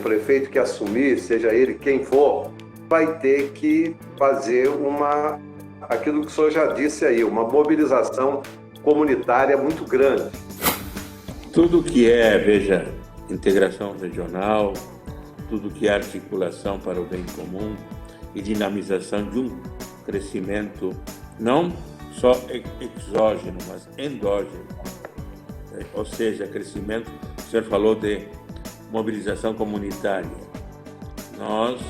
prefeito que assumir, seja ele quem for, vai ter que fazer aquilo que o senhor já disse aí, uma mobilização comunitária muito grande. Tudo que veja, integração regional, tudo que é articulação para o bem comum e dinamização de um crescimento não só exógeno, mas endógeno. Ou seja, crescimento, o senhor falou de mobilização comunitária. Nós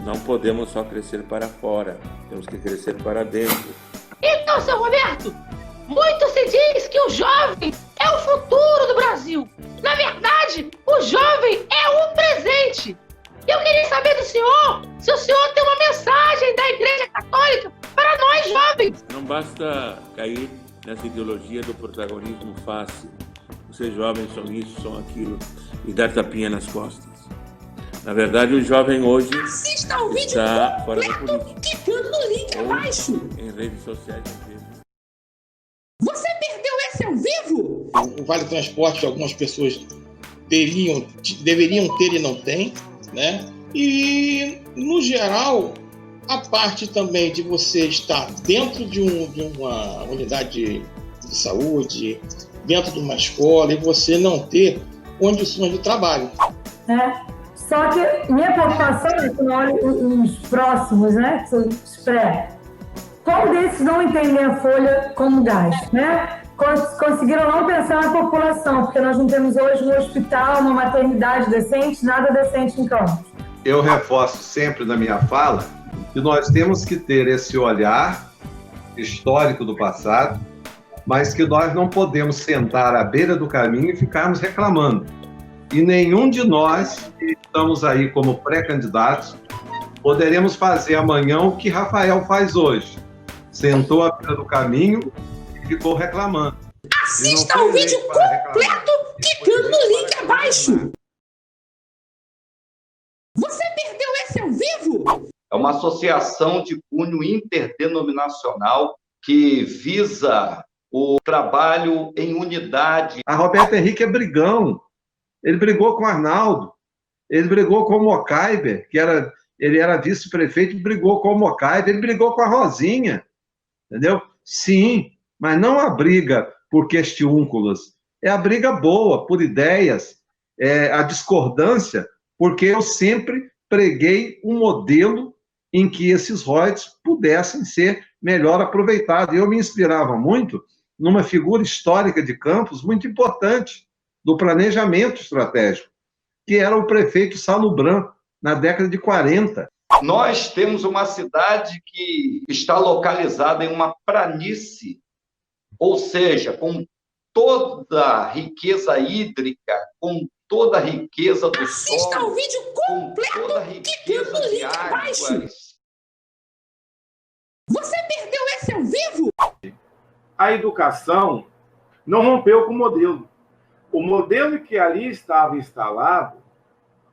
não podemos só crescer para fora, temos que crescer para dentro. Então, seu Roberto, muito se diz que o jovem é o futuro do Brasil. Na verdade, o jovem é o presente. Eu queria saber do senhor se o senhor tem uma mensagem da Igreja Católica para nós jovens. Não basta cair nessa ideologia do protagonismo fácil. Vocês jovens são isso, são aquilo, e dar tapinha nas costas. Na verdade, o jovem hoje Assista ao vídeo está fora da completo política. clicando no link abaixo. Em redes sociais, às vezes. Você perdeu esse ao vivo? O Vale Transporte, algumas pessoas deveriam ter e não têm, né? E, no geral, a parte também de você estar dentro de uma unidade de saúde, dentro de uma escola, e você não ter condições de trabalho. Só que minha preocupação é que eu olho os próximos, né? Que são os pré. Qual desses não entendem a folha como gasto, né? Conseguiram não pensar na população, porque nós não temos hoje um hospital, uma maternidade decente, nada decente em Campos. Eu reforço sempre na minha fala que nós temos que ter esse olhar histórico do passado, mas que nós não podemos sentar à beira do caminho e ficarmos reclamando. E nenhum de nós que estamos aí como pré-candidatos poderemos fazer amanhã o que Rafael faz hoje. Sentou à beira do caminho e ficou reclamando. Assista ao vídeo completo clicando no link abaixo. Você perdeu esse ao vivo? É uma associação de cunho interdenominacional que visa o trabalho em unidade. A Roberta Henrique é brigão. Ele brigou com o Arnaldo, ele brigou com o Mocaiber, ele era vice-prefeito, brigou com o Mocaiber, ele brigou com a Rosinha, entendeu? Sim, mas não a briga por questiúnculos, é a briga boa, por ideias, a discordância, porque eu sempre preguei um modelo em que esses royalties pudessem ser melhor aproveitados. Eu me inspirava muito numa figura histórica de Campos muito importante, do planejamento estratégico, que era o prefeito Salubran, na década de 40. Nós temos uma cidade que está localizada em uma planície, ou seja, com toda a riqueza hídrica, com toda a riqueza do solo. Assista ao vídeo completo clicando no link abaixo. Você perdeu esse ao vivo? A educação não rompeu com o modelo. O modelo que ali estava instalado,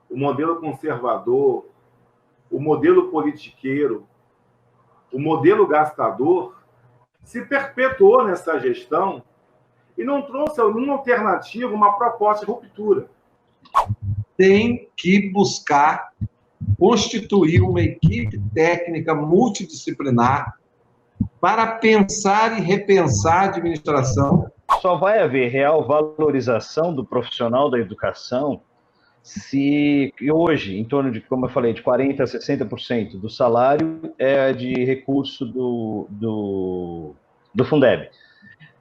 o modelo conservador, o modelo politiqueiro, o modelo gastador, se perpetuou nessa gestão e não trouxe nenhuma alternativa, uma proposta de ruptura. Tem que buscar constituir uma equipe técnica multidisciplinar para pensar e repensar a administração. Só vai haver real valorização do profissional da educação se hoje, em torno de, como eu falei, de 40% a 60% do salário é de recurso do Fundeb.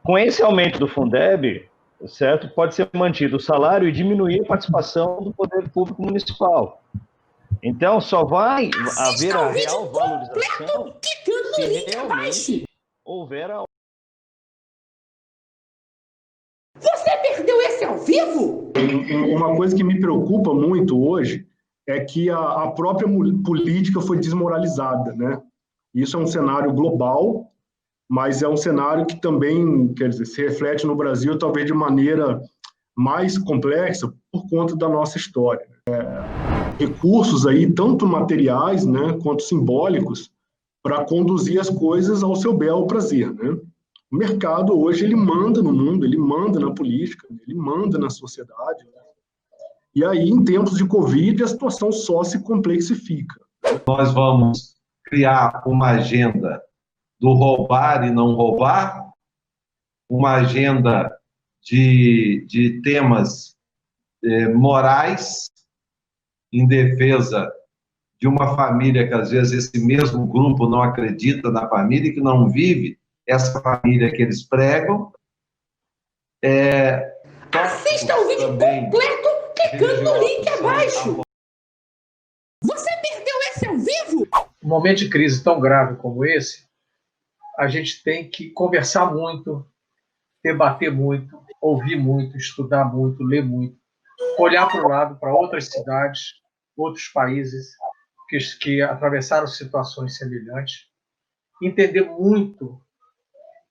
Com esse aumento do Fundeb, certo, pode ser mantido o salário e diminuir a participação do poder público municipal. Então, só vai haver a real valorização se realmente houver a... Você perdeu esse ao vivo? Uma coisa que me preocupa muito hoje é que a própria política foi desmoralizada, né? Isso é um cenário global, mas é um cenário que também, quer dizer, se reflete no Brasil talvez de maneira mais complexa por conta da nossa história. Recursos aí, tanto materiais, né, quanto simbólicos, para conduzir as coisas ao seu bel prazer, né? O mercado hoje ele manda no mundo, ele manda na política, ele manda na sociedade. E aí, em tempos de Covid, a situação só se complexifica. Nós vamos criar uma agenda do roubar e não roubar, uma agenda de temas morais em defesa de uma família que, às vezes, esse mesmo grupo não acredita na família, que não vive essa família que eles pregam. Assista ao vídeo completo clicando no link abaixo. Você perdeu esse ao vivo? Um momento de crise tão grave como esse, a gente tem que conversar muito, debater muito, ouvir muito, estudar muito, ler muito, olhar para o lado, para outras cidades, outros países que atravessaram situações semelhantes, entender muito,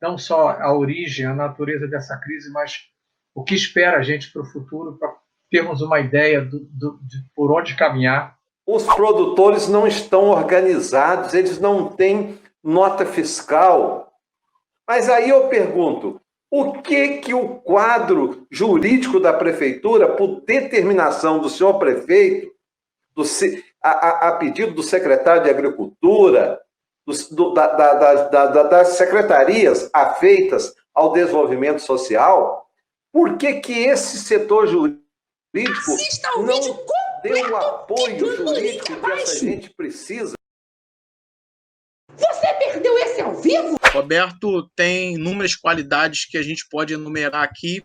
não só a origem, a natureza dessa crise, mas o que espera a gente para o futuro, para termos uma ideia de por onde caminhar. Os produtores não estão organizados, eles não têm nota fiscal. Mas aí eu pergunto, o que o quadro jurídico da prefeitura, por determinação do senhor prefeito, a pedido do secretário de Agricultura, das secretarias afeitas ao desenvolvimento social, por que esse setor jurídico não deu o apoio jurídico que essa gente precisa? Você perdeu esse ao vivo? Roberto tem inúmeras qualidades que a gente pode enumerar aqui.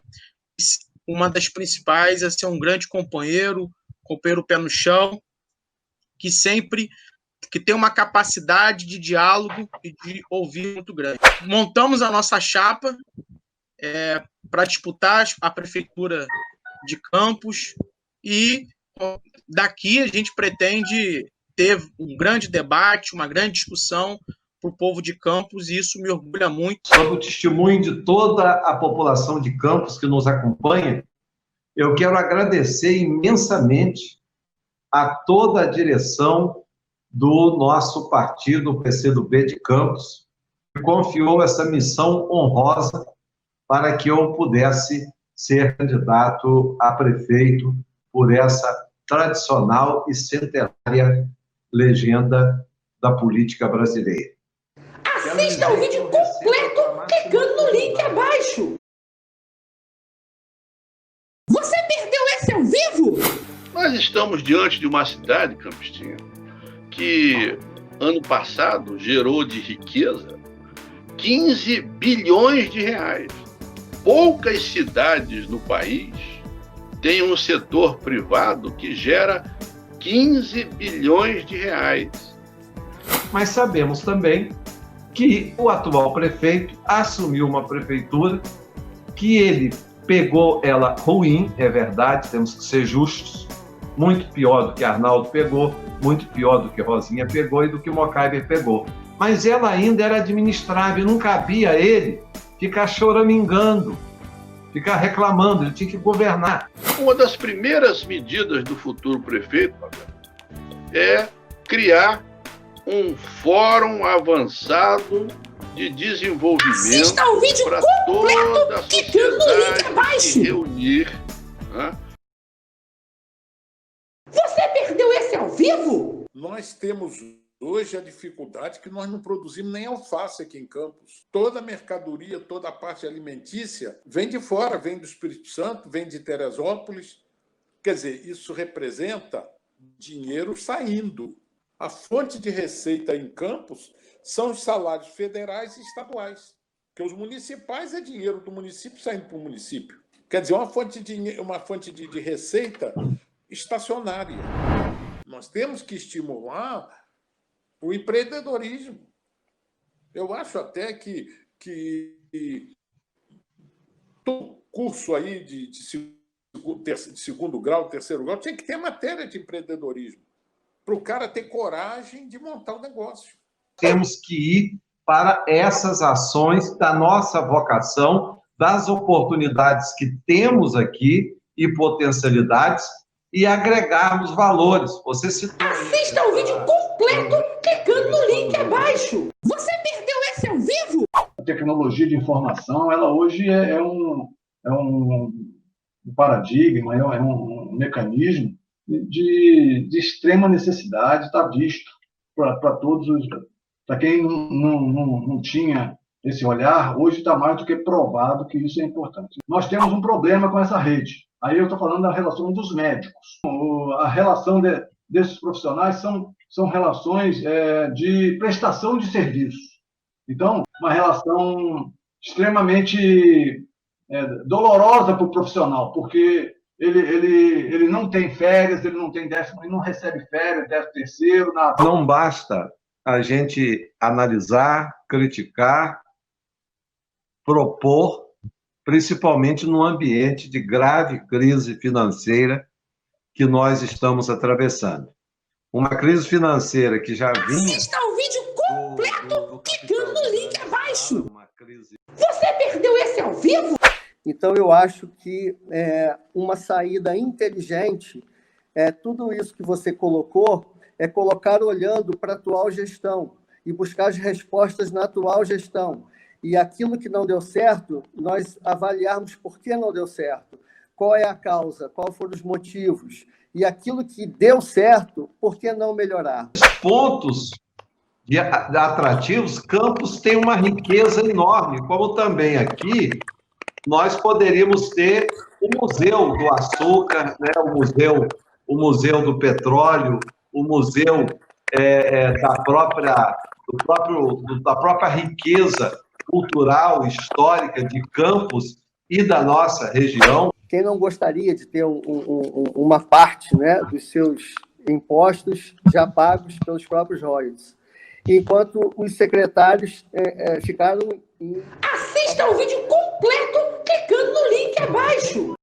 Uma das principais é ser um grande companheiro pé no chão, que tem uma capacidade de diálogo e de ouvir muito grande. Montamos a nossa chapa para disputar a prefeitura de Campos e daqui a gente pretende ter um grande debate, uma grande discussão para o povo de Campos, e isso me orgulha muito. Sob o testemunho de toda a população de Campos que nos acompanha, eu quero agradecer imensamente a toda a direção do nosso partido, o PCdoB de Campos, que confiou essa missão honrosa para que eu pudesse ser candidato a prefeito por essa tradicional e centenária legenda da política brasileira. Assista ao vídeo completo clicando no link abaixo. Você perdeu esse ao vivo? Nós estamos diante de uma cidade, Campistinha, que ano passado gerou de riqueza 15 bilhões de reais. Poucas cidades no país têm um setor privado que gera 15 bilhões de reais. Mas sabemos também que o atual prefeito assumiu uma prefeitura que ele pegou ela ruim, é verdade, temos que ser justos, muito pior do que Arnaldo pegou, muito pior do que Rosinha pegou e do que Mocaiber pegou. Mas ela ainda era administrável, não cabia a ele ficar choramingando, ficar reclamando, ele tinha que governar. Uma das primeiras medidas do futuro prefeito é criar um fórum avançado de desenvolvimento para toda a sociedade se reunir. Você perdeu esse ao vivo? Nós temos hoje a dificuldade que nós não produzimos nem alface aqui em Campos. Toda a mercadoria, toda a parte alimentícia vem de fora, vem do Espírito Santo, vem de Teresópolis. Quer dizer, isso representa dinheiro saindo. A fonte de receita em Campos são os salários federais e estaduais. Porque os municipais é dinheiro do município saindo para o município. Quer dizer, uma fonte de receita estacionária. Nós temos que estimular o empreendedorismo. Eu acho até que todo curso aí de segundo grau, terceiro grau, tinha que ter matéria de empreendedorismo, para o cara ter coragem de montar o negócio. Temos que ir para essas ações da nossa vocação, das oportunidades que temos aqui e potencialidades, e agregarmos valores. Você citou... Assista ao vídeo completo clicando no link abaixo. Você perdeu esse ao vivo? A tecnologia de informação, ela hoje é um paradigma, é um mecanismo de extrema necessidade, está visto para todos os... Para quem não tinha esse olhar, hoje está mais do que provado que isso é importante. Nós temos um problema com essa rede. Aí eu estou falando da relação dos médicos. A relação desses profissionais são relações de prestação de serviço. Então, uma relação extremamente dolorosa para o profissional, porque ele não tem férias, ele não tem décimo, ele não recebe férias, 13º, nada. Não basta a gente analisar, criticar, propor, principalmente no ambiente de grave crise financeira que nós estamos atravessando. Uma crise financeira que já vinha... Assista ao vídeo completo clicando no link abaixo. Você perdeu esse ao vivo? Então, eu acho que uma saída inteligente, tudo isso que você colocou, é colocar olhando para a atual gestão e buscar as respostas na atual gestão. E aquilo que não deu certo, nós avaliarmos por que não deu certo, qual é a causa, quais foram os motivos. E aquilo que deu certo, por que não melhorar? Pontos de atrativos, Campos tem uma riqueza enorme, como também aqui nós poderíamos ter o Museu do Açúcar, né? o museu do Petróleo, o Museu da própria riqueza cultural, histórica de Campos e da nossa região. Quem não gostaria de ter uma parte, né, dos seus impostos já pagos pelos próprios royalties? Enquanto os secretários ficaram... Assista o vídeo completo clicando no link abaixo.